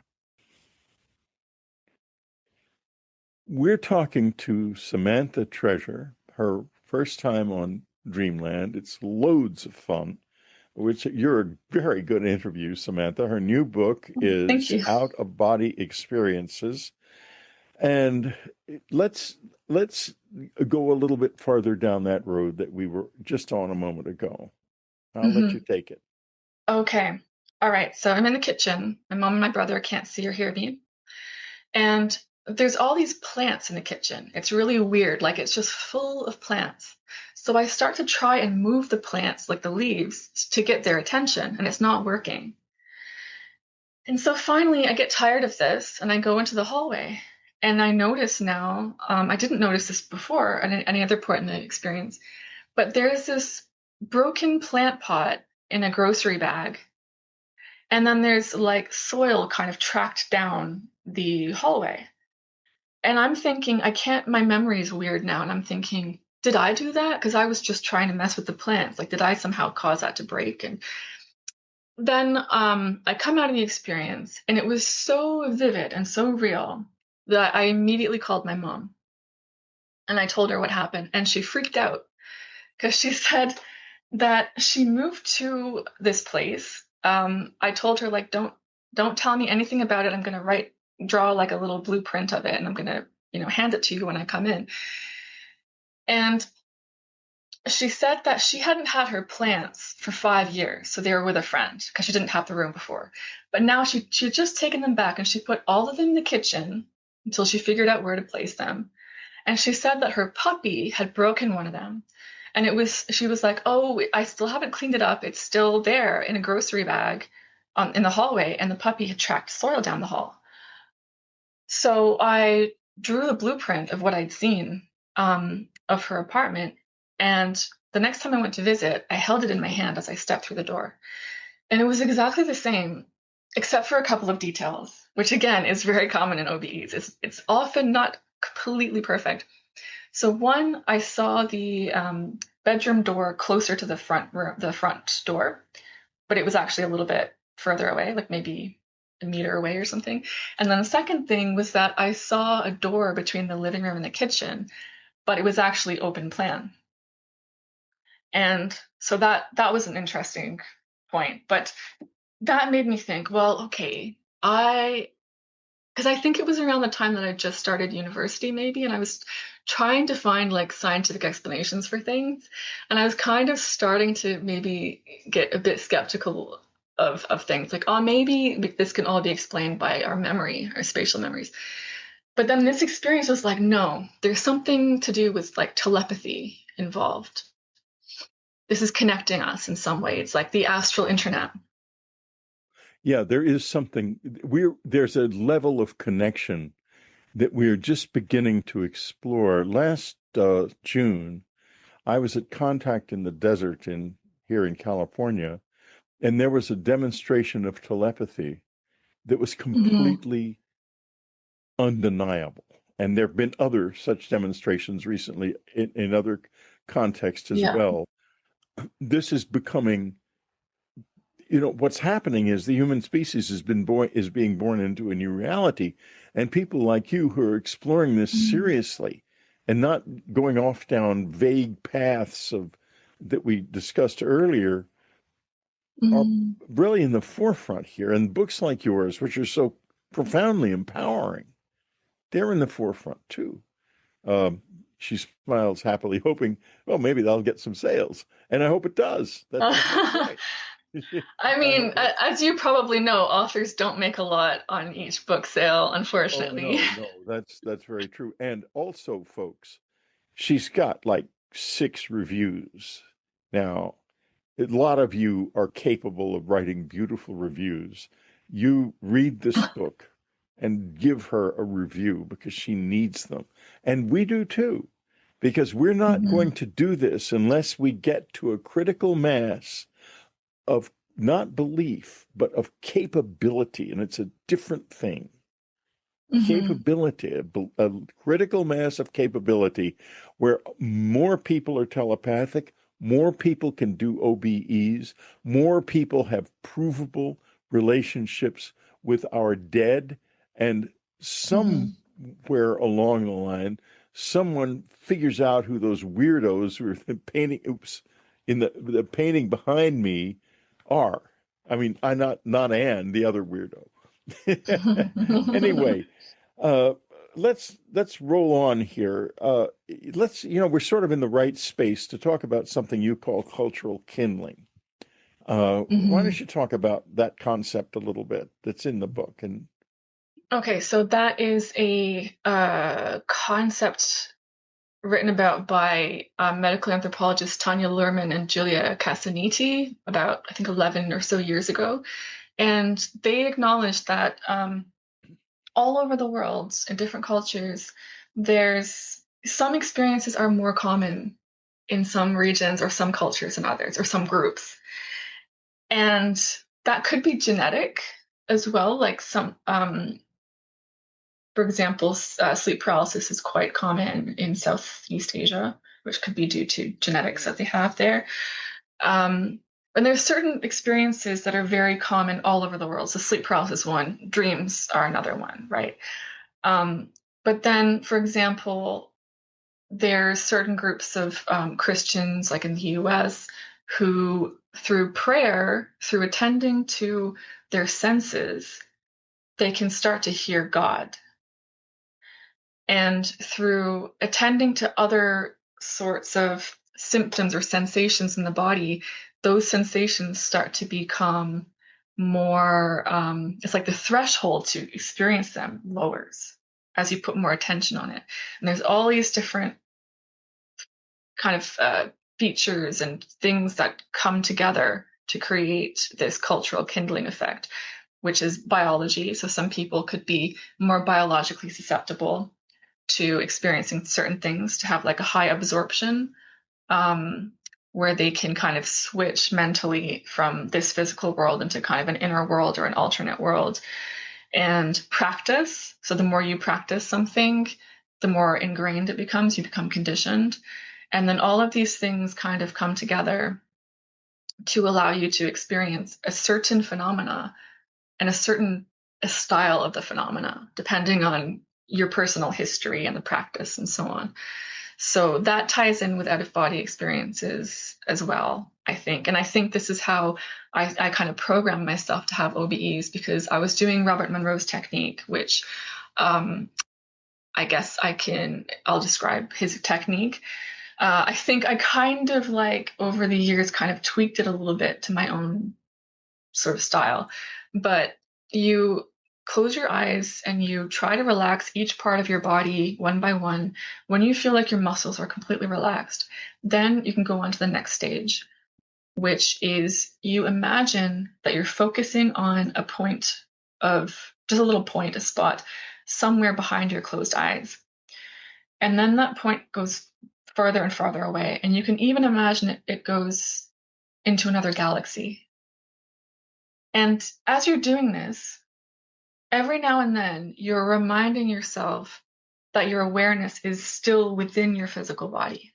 We're talking to Samantha Treasure, her first time on Dreamland. It's loads of fun, which you're a very good interview, Samantha. Her new book Thank is you. Out of Body Experiences. And let's go a little bit farther down that road that we were just on a moment ago. I'll let you Hmm. take it. Okay. All right. So I'm in the kitchen. My mom and my brother can't see or hear me. And there's all these plants in the kitchen. It's really weird. Like it's just full of plants. So I start to try and move the plants, like the leaves, to get their attention, and it's not working. And so finally, I get tired of this and I go into the hallway. And I notice now, I didn't notice this before at any other point in the experience, but there's this broken plant pot in a grocery bag, and then there's like soil kind of tracked down the hallway. And I'm thinking, I can't, my memory is weird now, and I'm thinking, did I do that? Because I was just trying to mess with the plants. Like, did I somehow cause that to break? And then I come out of the experience, and it was so vivid and so real that I immediately called my mom and I told her what happened, and she freaked out because she said that she moved to this place. I told her, like, don't tell me anything about it. I'm gonna draw like a little blueprint of it, and I'm gonna, hand it to you when I come in. And she said that she hadn't had her plants for 5 years, so they were with a friend because she didn't have the room before. But now she had just taken them back, and she put all of them in the kitchen until she figured out where to place them. And she said that her puppy had broken one of them. And she was like, oh, I still haven't cleaned it up. It's still there in a grocery bag in the hallway. And the puppy had tracked soil down the hall. So I drew the blueprint of what I'd seen of her apartment. And the next time I went to visit, I held it in my hand as I stepped through the door. And it was exactly the same, except for a couple of details, which again is very common in OBEs. It's often not completely perfect. So one, I saw the bedroom door closer to the front door, but it was actually a little bit further away, like maybe a meter away or something. And then the second thing was that I saw a door between the living room and the kitchen, but it was actually open plan. And so that was an interesting point. But that made me think, well, okay, because I think it was around the time that I just started university, maybe, and I was trying to find like scientific explanations for things. And I was kind of starting to maybe get a bit skeptical of things like, oh, maybe this can all be explained by our memory, our spatial memories. But then this experience was like, no, there's something to do with like telepathy involved. This is connecting us in some way. It's like the astral internet. Yeah, there is something. There's a level of connection that we're just beginning to explore. Last June, I was at Contact in the Desert here in California, and there was a demonstration of telepathy that was completely undeniable. And there have been other such demonstrations recently in other contexts as well. This is becoming, what's happening is the human species is being born into a new reality, and people like you who are exploring this seriously and not going off down vague paths that we discussed earlier are really in the forefront here. And books like yours, which are so profoundly empowering, they're in the forefront too. She smiles happily, hoping, well, maybe that'll get some sales. And I hope it does. That's right. I mean, as you probably know, authors don't make a lot on each book sale, unfortunately. Oh, no, that's very true. And also, folks, she's got like 6 reviews. Now, a lot of you are capable of writing beautiful reviews. You read this book and give her a review because she needs them. And we do too, because we're not going to do this unless we get to a critical mass of not belief, but of capability. And it's a different thing. Capability, a critical mass of capability where more people are telepathic, more people can do OBEs, more people have provable relationships with our dead, and somewhere along the line, someone figures out who those weirdos who are painting, in the painting behind me are. I mean, I'm not Anne, the other weirdo. Anyway, let's roll on here. We're sort of in the right space to talk about something you call cultural kindling. Why don't you talk about that concept a little bit that's in the book? And okay, so that is a concept written about by medical anthropologists Tanya Luhrmann and Julia Casaniti about, I think, 11 or so years ago. And they acknowledged that all over the world, in different cultures, there's some experiences are more common in some regions or some cultures in others or some groups. And that could be genetic as well. Like for example, sleep paralysis is quite common in Southeast Asia, which could be due to genetics that they have there. And there's certain experiences that are very common all over the world. So sleep paralysis one, dreams are another one, right? But then, for example, there's certain groups of Christians, like in the US, who through prayer, through attending to their senses, they can start to hear God. And through attending to other sorts of symptoms or sensations in the body, those sensations start to become more, it's like the threshold to experience them lowers as you put more attention on it. And there's all these different kind of features and things that come together to create this cultural kindling effect, which is biology. So some people could be more biologically susceptible to experiencing certain things, to have like a high absorption, where they can kind of switch mentally from this physical world into kind of an inner world or an alternate world. And practice. So the more you practice something, the more ingrained it becomes, you become conditioned. And then all of these things kind of come together to allow you to experience a certain phenomena and a style of the phenomena, depending on your personal history and the practice and so on. So that ties in with out-of-body experiences as well, I think. And I think this is how I kind of programmed myself to have OBEs, because I was doing Robert Monroe's technique, which I guess I'll describe his technique. I think I kind of like over the years kind of tweaked it a little bit to my own sort of style. But you close your eyes and you try to relax each part of your body one by one. When you feel like your muscles are completely relaxed, then you can go on to the next stage, which is you imagine that you're focusing on a point of just a little point, a spot somewhere behind your closed eyes. And then that point goes farther and farther away. And you can even imagine it goes into another galaxy. And as you're doing this, every now and then you're reminding yourself that your awareness is still within your physical body.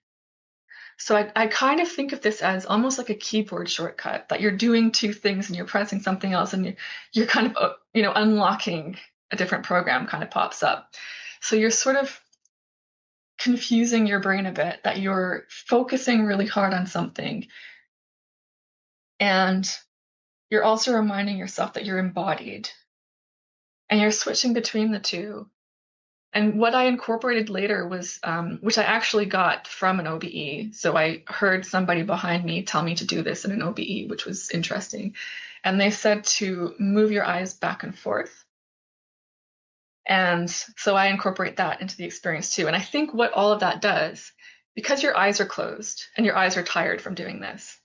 So I kind of think of this as almost like a keyboard shortcut, that you're doing two things and you're pressing something else and you're kind of, unlocking a different program kind of pops up. So you're sort of confusing your brain a bit, that you're focusing really hard on something. And you're also reminding yourself that you're embodied. And you're switching between the two. And what I incorporated later was, which I actually got from an OBE. So I heard somebody behind me tell me to do this in an OBE, which was interesting. And they said to move your eyes back and forth. And so I incorporate that into the experience too. And I think what all of that does, because your eyes are closed and your eyes are tired from doing this,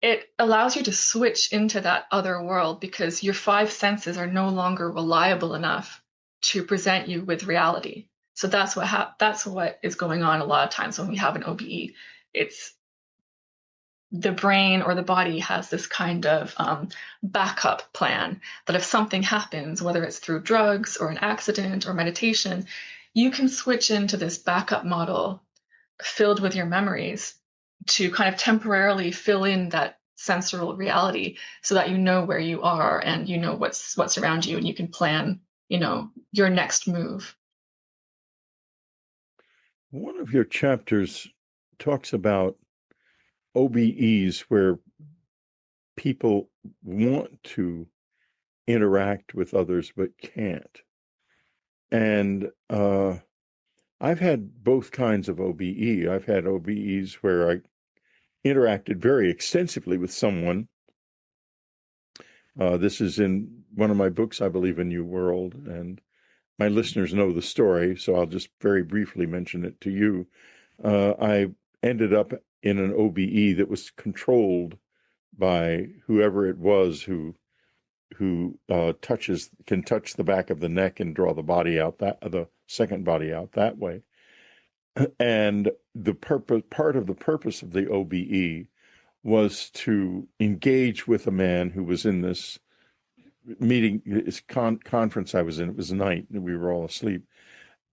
it allows you to switch into that other world, because your five senses are no longer reliable enough to present you with reality. So that's what is going on a lot of times when we have an OBE. It's the brain or the body has this kind of backup plan that if something happens, whether it's through drugs or an accident or meditation, you can switch into this backup model filled with your memories to kind of temporarily fill in that sensorial reality, so that you know where you are and you know what's around you, and you can plan, your next move. One of your chapters talks about OBEs where people want to interact with others but can't. And I've had both kinds of OBE. I've had OBEs where I interacted very extensively with someone. This is in one of my books, I believe, A New World, and my listeners know the story, so I'll just very briefly mention it to you. I ended up in an OBE that was controlled by whoever it was who can touch the back of the neck and draw the body out, the second body out that way. And the part of the purpose of the OBE was to engage with a man who was in this conference I was in. It was night and we were all asleep,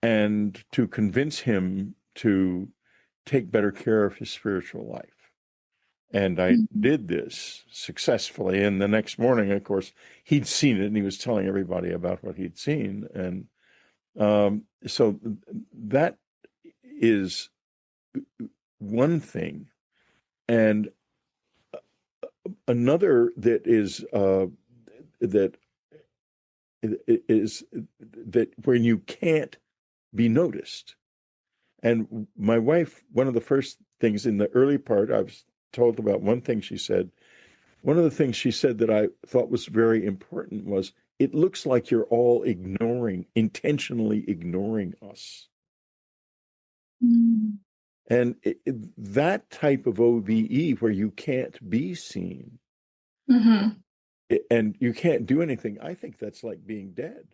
and to convince him to take better care of his spiritual life. And I did this successfully. And the next morning, of course, he'd seen it and he was telling everybody about what he'd seen. And so that is one thing. And another that is that when you can't be noticed. And my wife, one of the first things in the early part, I was told about one thing she said. One of the things she said that I thought was very important was, it looks like you're all intentionally ignoring us. Mm. And that type of OBE where you can't be seen and you can't do anything, I think that's like being dead.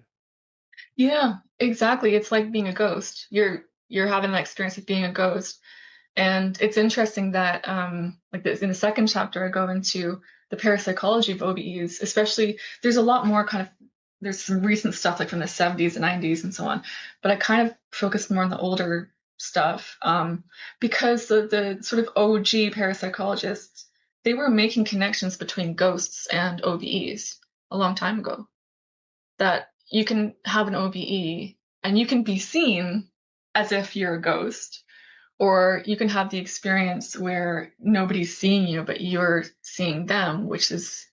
Yeah, exactly. It's like being a ghost. You're having that experience of being a ghost. And it's interesting that like this, in the second chapter, I go into the parapsychology of OBEs, especially there's a lot more there's some recent stuff like from the 70s and 90s and so on, but I kind of focus more on the older stuff because the sort of OG parapsychologists, they were making connections between ghosts and OBEs a long time ago. That you can have an OBE and you can be seen as if you're a ghost, or you can have the experience where nobody's seeing you, but you're seeing them, which is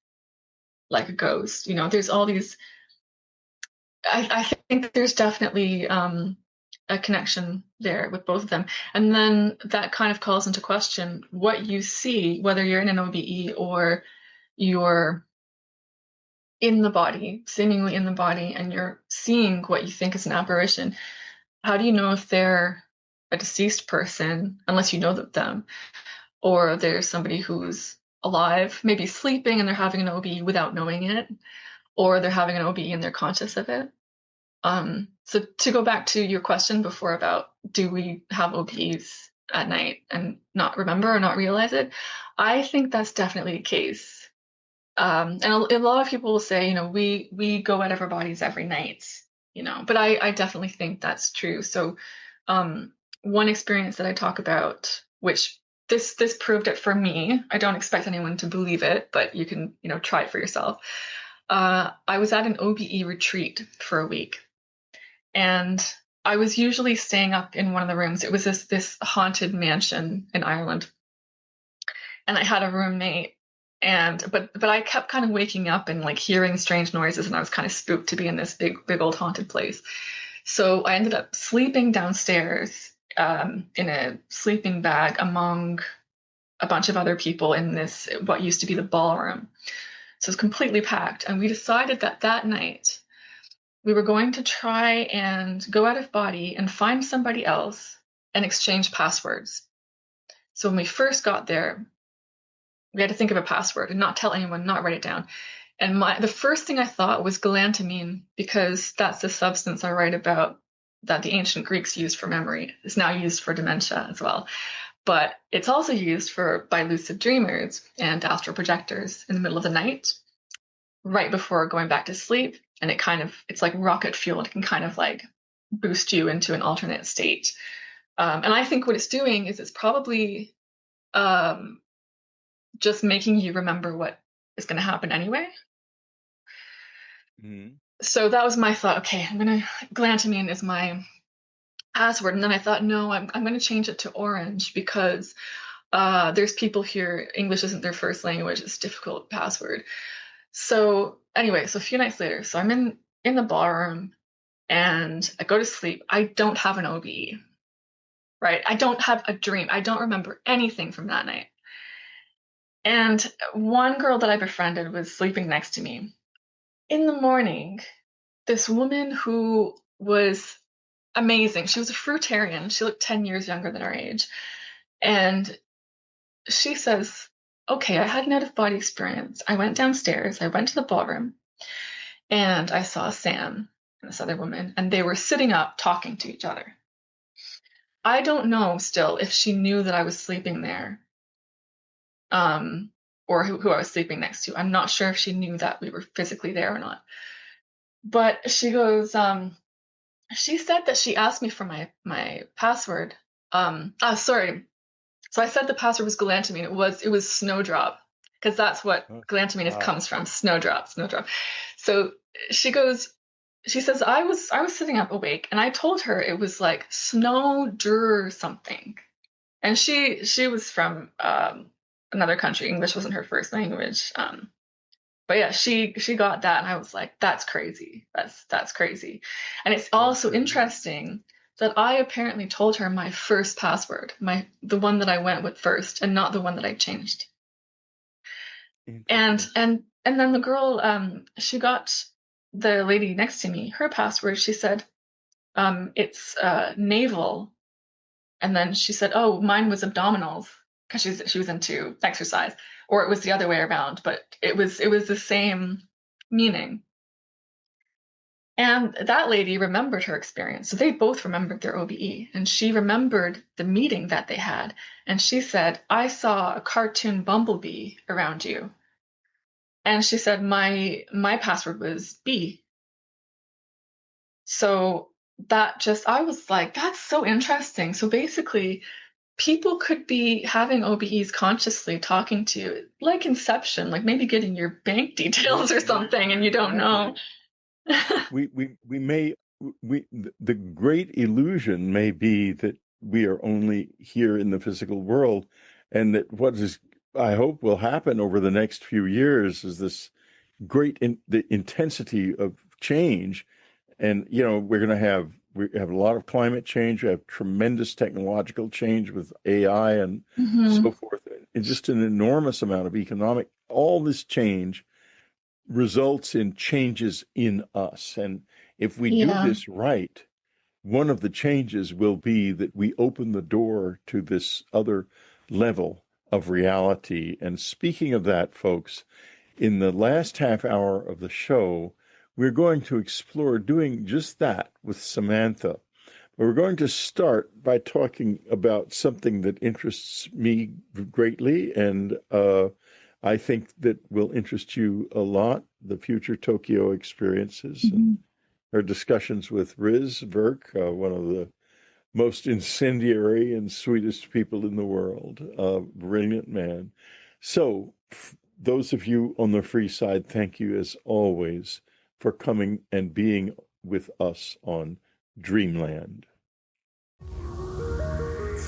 like a ghost. There's all these. I think there's definitely a connection there with both of them. And then that kind of calls into question what you see, whether you're in an OBE or you're in the body, seemingly in the body, and you're seeing what you think is an apparition. How do you know if they're a deceased person, unless you know them, or there's somebody who's alive, maybe sleeping, and they're having an OBE without knowing it, or they're having an OBE and they're conscious of it? So to go back to your question before about do we have OBEs at night and not remember or not realize it, I think that's definitely the case. And a lot of people will say, we go out of our bodies every night, but I definitely think that's true. So one experience that I talk about, which this proved it for me, I don't expect anyone to believe it, but you can, try it for yourself. I was at an OBE retreat for a week, and I was usually staying up in one of the rooms. It was this haunted mansion in Ireland, and I had a roommate. But I kept kind of waking up and like hearing strange noises, and I was kind of spooked to be in this big old haunted place. So I ended up sleeping downstairs in a sleeping bag among a bunch of other people in this what used to be the ballroom. So it's completely packed, and we decided that night we were going to try and go out of body and find somebody else and exchange passwords. So when we first got there, we had to think of a password and not tell anyone, not write it down. And the first thing I thought was galantamine, because that's the substance I write about that the ancient Greeks used for memory. It's now used for dementia as well. But it's also used by lucid dreamers and astral projectors in the middle of the night, right before going back to sleep. And it's like rocket fuel. It can kind of like boost you into an alternate state. And I think what it's doing is it's probably just making you remember what is going to happen anyway. Mm-hmm. So that was my thought. Okay, galantamine is my password. And then I thought, no, I'm going to change it to orange because there's people here. English isn't their first language. It's a difficult password. So anyway, so a few nights later, so I'm in the ballroom and I go to sleep. I don't have an OBE, right? I don't have a dream. I don't remember anything from that night. And one girl that I befriended was sleeping next to me. In the morning, this woman who was amazing, she was a fruitarian. She looked 10 years younger than her age. And she says, okay, I had an out-of-body experience. I went downstairs, I went to the ballroom, and I saw Sam and this other woman, and they were sitting up talking to each other. I don't know still if she knew that I was sleeping there, or who I was sleeping next to. I'm not sure if she knew that we were physically there or not. But she goes, she said that she asked me for my password. Sorry. So I said the password was galantamine. It was Snowdrop, because that's what galantamine comes from. Snowdrop. So she says I was sitting up awake, and I told her it was like Snowdr something. And she was from another country. English wasn't her first language. But yeah, she got that, and I was like, that's crazy. That's crazy. And it's also interesting that I apparently told her my first password, the one that I went with first, and not the one that I changed. And then the girl, she got the lady next to me, her password. She said, it's navel. And then she said, oh, mine was abdominals, because she was into exercise, or it was the other way around, but it was the same meaning. And that lady remembered her experience. So they both remembered their OBE, and she remembered the meeting that they had. And she said, I saw a cartoon bumblebee around you. And she said, my password was B. So I was like, that's so interesting. So basically, people could be having OBEs consciously talking to you, like Inception, like maybe getting your bank details or something, and you don't know. The great illusion may be that we are only here in the physical world, and that what is, I hope, will happen over the next few years is this the intensity of change. And we have a lot of climate change. We have tremendous technological change with AI and so forth, and just an enormous amount of economic. All this change results in changes in us. And if we do this right, one of the changes will be that we open the door to this other level of reality. And speaking of that, folks, in the last half hour of the show, we're going to explore doing just that with Samantha. We're going to start by talking about something that interests me greatly, and I think that will interest you a lot, the future Tokyo experiences and her discussions with Riz Verk, one of the most incendiary and sweetest people in the world, a brilliant man. So those of you on the free side, thank you as always for coming and being with us on Dreamland.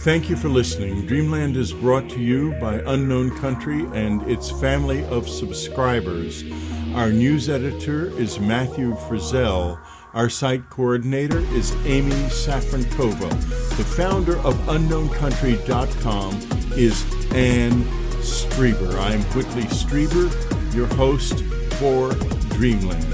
Thank you for listening. Dreamland is brought to you by Unknown Country and its family of subscribers. Our news editor is Matthew Frizzell. Our site coordinator is Amy Safrankova. The founder of UnknownCountry.com is Anne Strieber. I am Whitley Strieber, your host for Dreamland.